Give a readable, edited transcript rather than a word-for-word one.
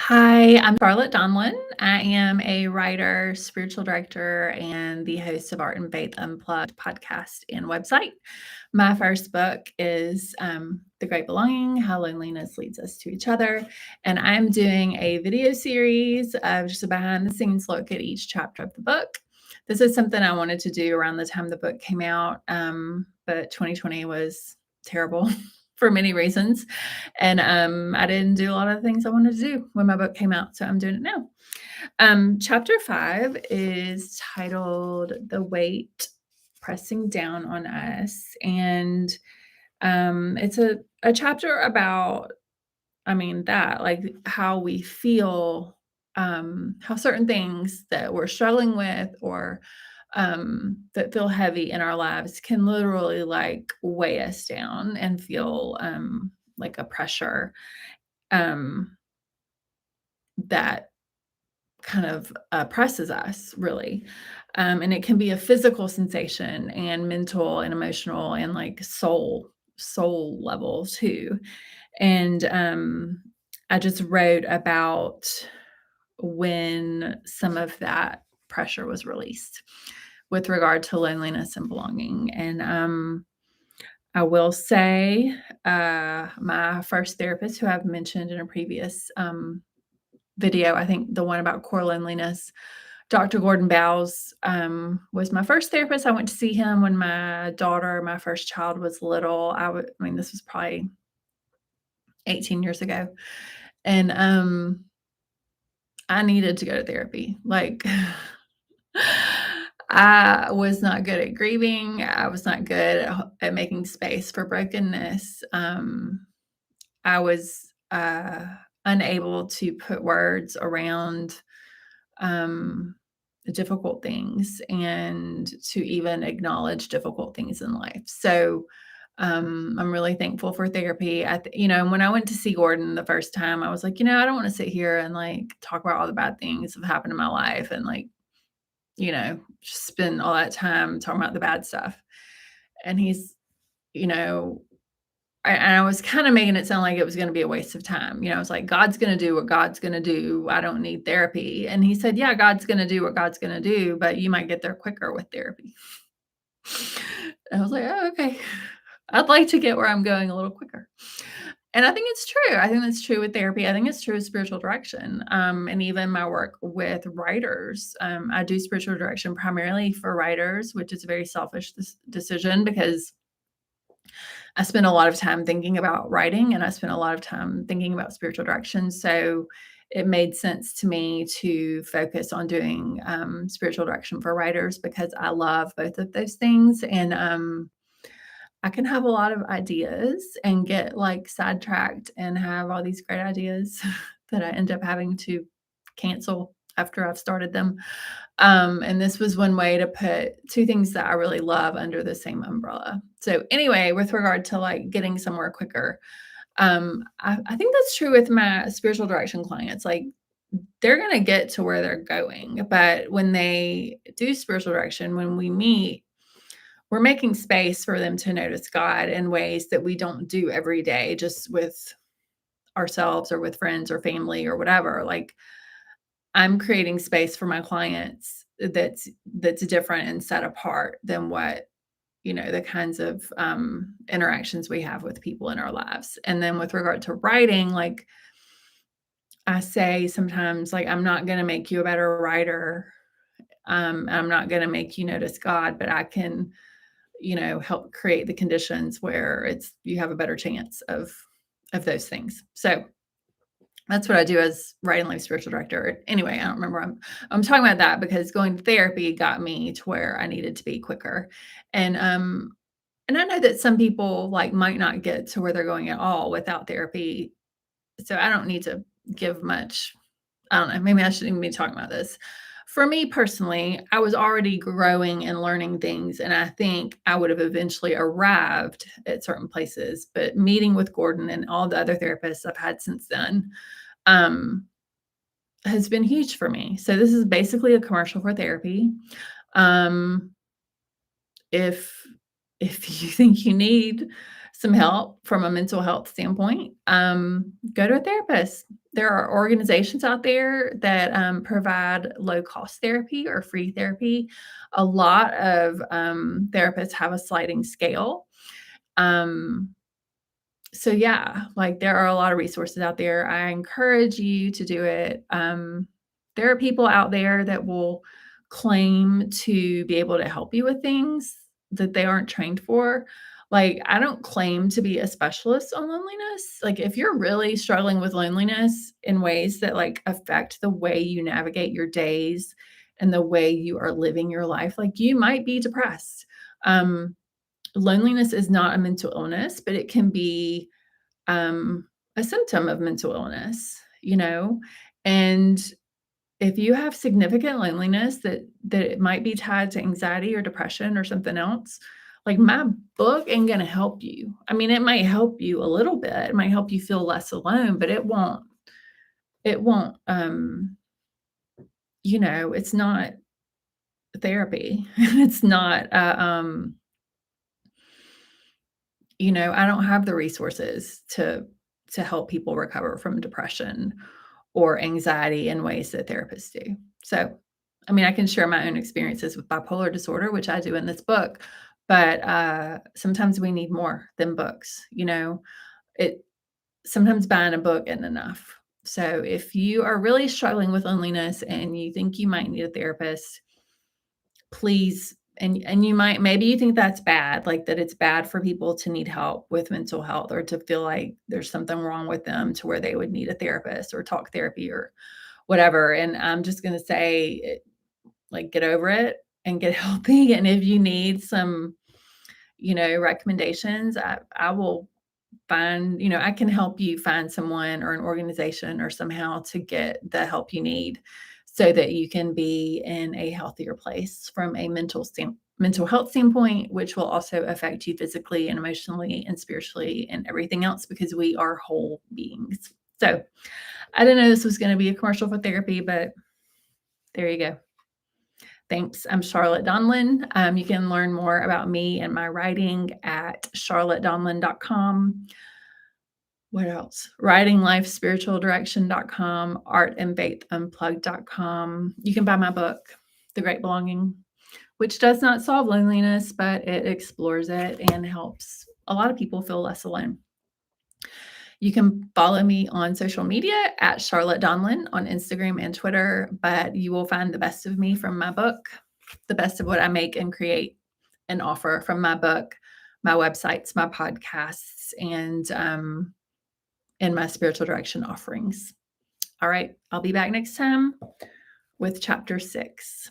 Hi, I'm Charlotte Donlon. I am a writer, spiritual director, and the host of Art and Faith Unplugged podcast and website. My first book is The Great Belonging: How Loneliness Leads Us to Each Other. And I'm doing a video series of just a behind the scenes look at each chapter of the book. This is something I wanted to do around the time the book came out, but 2020 was terrible for many reasons. And I didn't do a lot of the things I wanted to do when my book came out, so I'm doing it now. Chapter 5 is titled The Weight Pressing Down on Us. And it's a chapter about, like how we feel, how certain things that we're struggling with or that feel heavy in our lives can literally like weigh us down and feel like a pressure um, that kind of oppresses us, really. And it can be a physical sensation and mental and emotional and like soul level too. And I just wrote about when some of that pressure was released with regard to loneliness and belonging. And I will say, my first therapist, who I've mentioned in a previous video, I think the one about core loneliness, Dr. Gordon Bowles, was my first therapist. I went to see him when my first child, was little. This was probably 18 years ago. And I needed to go to therapy. Like, I was not good at grieving. I was not good at making space for brokenness. I was unable to put words around difficult things and to even acknowledge difficult things in life. So I'm really thankful for therapy. When I went to see Gordon the first time, I was like, I don't want to sit here and like talk about all the bad things that have happened in my life and like, just spend all that time talking about the bad stuff. And he's, you know, I was kind of making it sound like it was going to be a waste of time. I was like, God's going to do what God's going to do. I don't need therapy. And he said, yeah, God's going to do what God's going to do, but you might get there quicker with therapy. And I was like, oh, okay. I'd like to get where I'm going a little quicker. And I think it's true. I think that's true with therapy. I think it's true with spiritual direction. And even my work with writers. I do spiritual direction primarily for writers, which is a very selfish decision because I spend a lot of time thinking about writing and I spend a lot of time thinking about spiritual direction. So it made sense to me to focus on doing spiritual direction for writers because I love both of those things. And I can have a lot of ideas and get like sidetracked and have all these great ideas that I end up having to cancel after I've started them. And this was one way to put two things that I really love under the same umbrella. So anyway, with regard to like getting somewhere quicker, I think that's true with my spiritual direction clients. Like they're going to get to where they're going, but when they do spiritual direction, when we meet, we're making space for them to notice God in ways that we don't do every day, just with ourselves or with friends or family or whatever. Like I'm creating space for my clients that's different and set apart than what, the kinds of interactions we have with people in our lives. And then with regard to writing, like I say sometimes, like, I'm not going to make you a better writer. I'm not going to make you notice God, but I can, help create the conditions where you have a better chance of those things. So that's what I do as writing life spiritual director. Anyway, I don't remember. I'm talking about that because going to therapy got me to where I needed to be quicker. And I know that some people like might not get to where they're going at all without therapy. So I don't need to give much. I don't know. Maybe I shouldn't even be talking about this. For me personally, I was already growing and learning things, and I think I would have eventually arrived at certain places. But meeting with Gordon and all the other therapists I've had since then um, has been huge for me. So this is basically a commercial for therapy. Um, if if you think you need some help from a mental health standpoint, go to a therapist. there are organizations out there that provide low cost therapy or free therapy. A lot of therapists have a sliding scale. Um, so yeah, like there are a lot of resources out there. I encourage you to do it. There are people out there that will claim to be able to help you with things that they aren't trained for. Like, I don't claim to be a specialist on loneliness. Like, if you're really struggling with loneliness in ways that like affect the way you navigate your days and the way you are living your life, like you might be depressed. Um, Loneliness is not a mental illness, but it can be um, a symptom of mental illness, you know? And if you have significant loneliness that it might be tied to anxiety or depression or something else, like my book ain't gonna help you. I mean, it might help you a little bit. It might help you feel less alone, but it won't, it's not therapy. It's not I don't have the resources to help people recover from depression or anxiety in ways that therapists do. So, I mean, I can share my own experiences with bipolar disorder, which I do in this book, but sometimes we need more than books. It sometimes buying a book isn't enough. So, if you are really struggling with loneliness and you think you might need a therapist, please, and you might, maybe you think that's bad, like that it's bad for people to need help with mental health or to feel like there's something wrong with them to where they would need a therapist or talk therapy or whatever. And I'm just going to say, like, get over it and get healthy. And if you need some, recommendations, I will find, I can help you find someone or an organization or somehow to get the help you need so that you can be in a healthier place from a mental health standpoint, which will also affect you physically and emotionally and spiritually and everything else because we are whole beings. So I didn't know this was going to be a commercial for therapy, but there you go. Thanks. I'm Charlotte Donlon. You can learn more about me and my writing at charlottedonlon.com. What else? Writinglifespiritualdirection.com, artandfaithunplugged.com. You can buy my book, The Great Belonging, which does not solve loneliness, but it explores it and helps a lot of people feel less alone. You can follow me on social media at Charlotte Donlon on Instagram and Twitter, but you will find the best of me from my book, the best of what I make and create and offer from my book, my websites, my podcasts, and my spiritual direction offerings. All right, I'll be back next time with chapter 6.